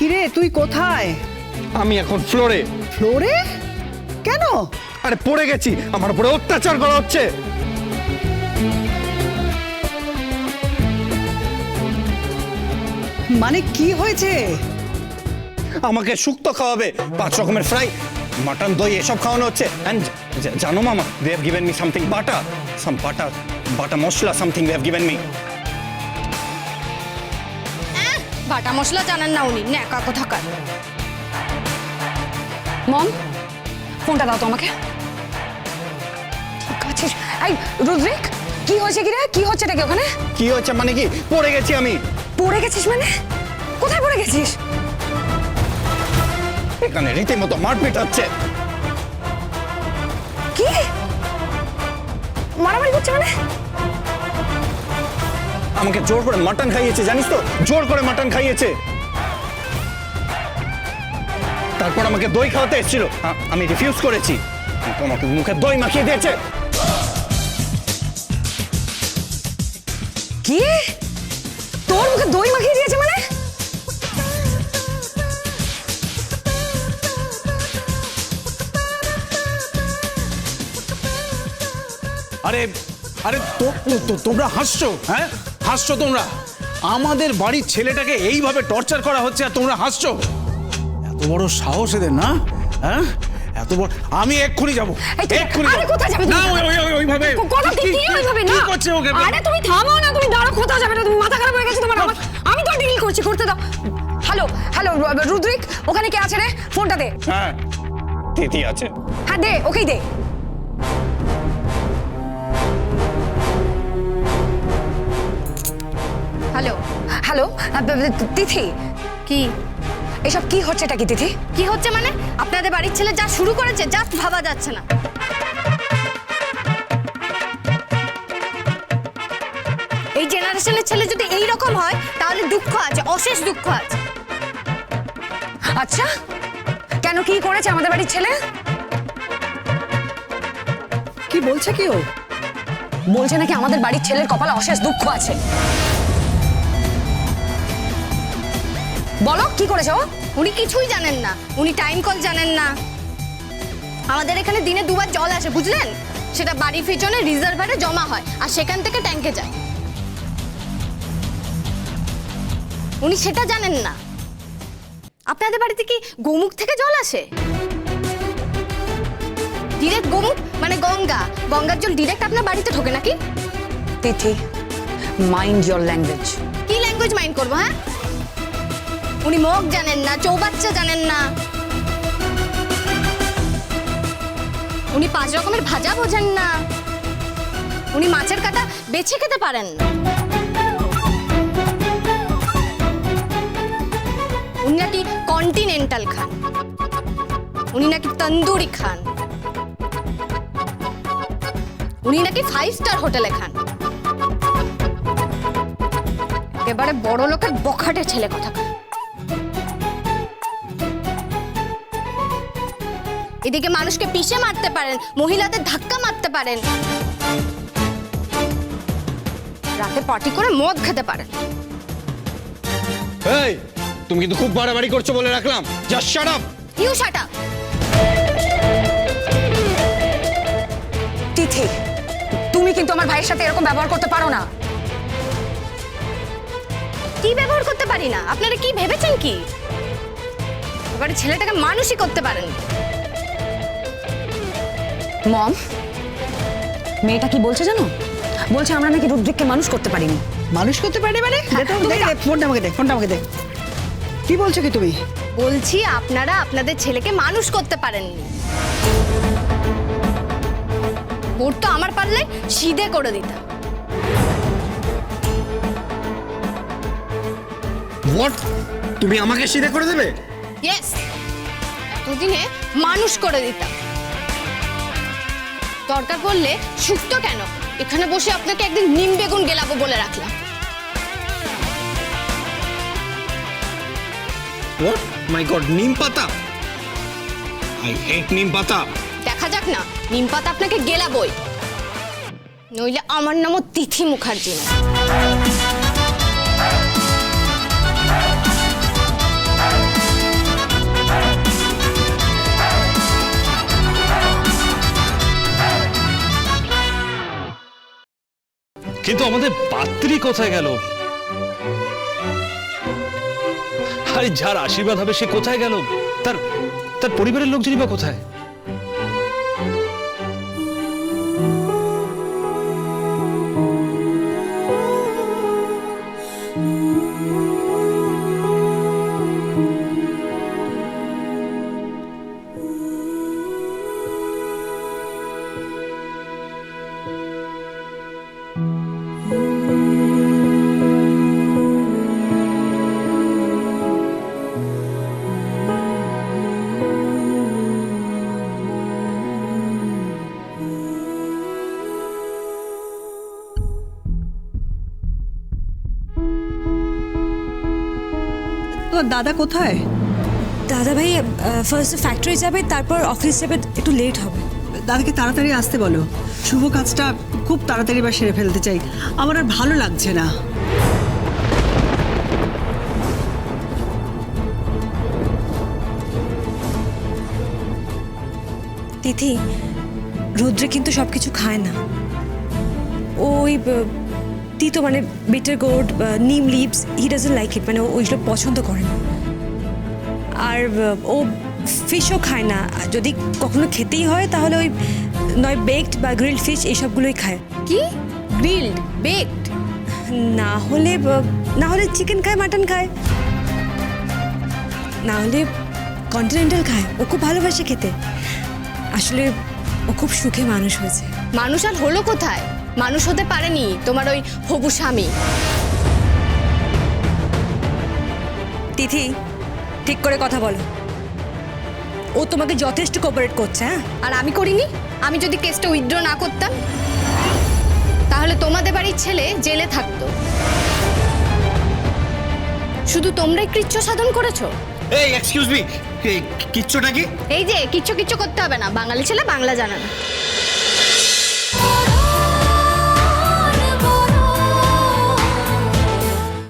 কিরে তুই কোথায়? আমি এখন ফ্লোরে। ফ্লোরে? কেন? আরে পড়ে গেছি, আমার উপরে অত্যাচার করা হচ্ছে। মানে কি হয়েছে? আমাকে শুক্তো খাওয়াবে, 5 রকমের ফ্রাই, মাটন, দই এসব খাওয়ানো হচ্ছে। এন্ড জানো মামা, they have given me something বাটা মশলা something they have given me. বাটা মশলা জানেন না উনি, ন্যাকা কোথাকার। মম, ফোনটা দাও তো আমাকে। ঠিক আছে। এই রুদ্রিক, কি হয়েছে কি রে? কি হচ্ছে নাকি ওখানে? কি হচ্ছে মানে কি? পড়ে গেছি আমি। পড়ে গেছিস মানে? কোথায় পড়ে গেছিস? এখানে রীতিমতো মারপিট হচ্ছে। কি মারামারি করছে মানে? আমাকে জোর করে মাটন খাইয়েছে, জানিস তো? জোর করে মাটন খাইয়েছে। তারপর আমাকে দই খাওয়াতে এসেছিল, আমি রিফিউজ করেছি। আমাকে মুখে দই মাখিয়ে দিয়েছে। কি? তোর মুখে দই মাখিয়ে দিয়েছে মানে? আরে আরে তোমরা হাসছো? হ্যাঁ, হাসছো তোমরা? আমাদের বাড়ির ছেলেটাকে এইভাবে টর্চার করা হচ্ছে আর তোমরা হাসছো? এত বড় সাহস এদের, না? হ্যাঁ, এত বড়। আমি এক্ষুনি যাবো, এক্ষুনি। আরে কোথায় যাবে তুমি? না, ওইভাবে কথা কি ওইভাবে না? কি করছে ওকে? আরে তুমি থামো না, তুমি দাঁড়াও। কোথাও যাবে না, তুমি মাথা খারাপ হয়ে গেছে তোমার? আমি তো ডিল করছি, করতে দাও। হ্যালো হ্যালো রুদ্রিক, ওখানে কে আছে রে? ফোনটা দে। হ্যাঁ, তিথি আছে। হ্যাঁ দে, ওকেই দে। হ্যালো হ্যালো তিথি, কি এসব কি হচ্ছে এটা কি তিথি? কি হচ্ছে মানে? আপনাদের বাড়ির ছেলে যা শুরু করেছে, জাস্ট ভাবা যাচ্ছে না। এই জেনারেশনের ছেলে যদি এই রকম হয় তাহলে দুঃখ আছে, অশেষ দুঃখ আছে। আচ্ছা, কেন কি করেছে আমাদের বাড়ির ছেলে? কি বলছে কি ও? বলছে নাকি আমাদের বাড়ির ছেলের কপালে অশেষ দুঃখ আছে। বলো কি করেছে ও? উনি কিছুই জানেন না, উনি টাইম কল জানেন না। আমাদের এখানে দিনে 2 বার জল আসে, বুঝলেন? সেটা বাড়ির পিছনে রিজার্ভারে জমা হয় আর সেখান থেকে ট্যাঙ্কে যায়। উনি সেটা জানেন না। আপনাদের বাড়িতে কি গোমুখ থেকে জল আসে? ডিরেক্ট গোমুখ মানে গঙ্গা, গঙ্গার জল ডিরেক্ট আপনার বাড়িতে ঢোকে নাকি? তিথি, মাইন্ড ইওর ল্যাঙ্গুয়েজ। কি ল্যাঙ্গুয়েজ মাইন্ড করবো? হ্যাঁ, উনি মগ জানেন না, চৌবাচ্চা জানেন না, উনি 5 রকমের ভাজা বোঝেন না, উনি মাছের কাঁটা বেছে খেতে পারেন না, উনি নাকি কন্টিনেন্টাল খান, উনি নাকি তন্দুরি খান, উনি নাকি 5 স্টার হোটেলে খান। একেবারে বড় লোকের বখাটে ছেলে কথা। এদিকে মানুষকে পিষে মারতে পারেন, মহিলাদের ধাক্কা মারতে পারেন, রাতে পার্টি করে মদ খেতে পারেন। এই, তুমি কিন্তু খুব বাড়াবাড়ি করছো বলে রাখলাম। Just shut up. You shut up. Tithi, তুমি কিন্তু আমার ভাইয়ের সাথে এরকম ব্যবহার করতে পারো না। কি ব্যবহার করতে পারি না? আপনারা কি ভেবেছেন কি এবারে ছেলেটাকে মানুষই করতে পারেন? মম, মেয়েটা কি বলছে জানো? বলছে আমরা নাকি রুদ্রিককে মানুষ করতে পারিনি। মানুষ করতে পারে মানে? দে তো, তুমি দে, দে, ফোনটা আমাকে দে, ফোনটা আমাকে দে। কি বলছো কি তুমি? বলছি আপনারা আপনাদের ছেলেকে মানুষ করতে পারেননি। ভোট তো আমার পারলে সিধে করে দিতাম। হোয়াট? তুমি আমাকে সিধে করে দেবে? ইয়েস, এতদিনে মানুষ করে দিতাম। দরকার পড়লে শুক্তো কেন, এখানে বসে আপনাকে একদিন নিম বেগুন গেলাবো বলে রাখলাম। হোয়াট? মাই গড, নিম পাতা। আই হেট নিম পাতা। দেখা যাক না, নিম পাতা আপনাকে গেলাবই, নইলে আমার নামও তিথি মুখার্জি না। কিন্তু আমাদের পাত্রী কোথায় গেল? আরে যার আশীর্বাদ হবে সে কোথায় গেল? তার তার পরিবারের লোকজনই বা কোথায়? তোমার দাদা কোথায়? দাদা ভাই ফার্স্ট ফ্যাক্টরি যাবে, তারপর অফিস যাবে, একটু লেট হবে। দাদাকে তাড়াতাড়ি আসতে বলো। শুভ কাজটা খুব তাড়াতাড়ি বা সেরে ফেলতে চাই, আমার আর ভালো লাগছে না। তিথি, রুদ্রে কিন্তু সব কিছু খায় না। ওই তিতো মানে bitter gourd, neem leaves, he doesn't like it, মানে ও ওইগুলো পছন্দ করে না। আর ও ফিশও খায় না, যদি কখনো খেতেই হয় তাহলে ওই নয় বেকড বা গ্রিলড ফিশ এইসবগুলোই খায়। কি গ্রিলড বেকড? না হলে চিকেন খায়, মাটন খায়, না হলে কন্টিনেন্টাল খায়। ও খুব ভালোবাসে খেতে। আসলে ও খুব সুখে মানুষ হয়েছে। মানুষ আর হলো কোথায়? মানুষ হতে পারেনি তোমার ওই হবু স্বামী। তিথি, ঠিক করে কথা বলো। ও তোমাকে যথেষ্ট কোঅপারেট করছে। হ্যাঁ, আর আমি করিনি? আমি যদি কেসটা উইথড্র না করতাম তাহলে তোমাদের বাড়ির ছেলে জেলে থাকতো। শুধু তোমরাই কৃচ্ছ সাধন করেছো। এই এক্সকিউজ মি, কিচ্ছুটা কি? এই যে কিচ্ছু কিচ্ছু করতে হবে না, বাঙালি ছেলে বাংলা জানে না।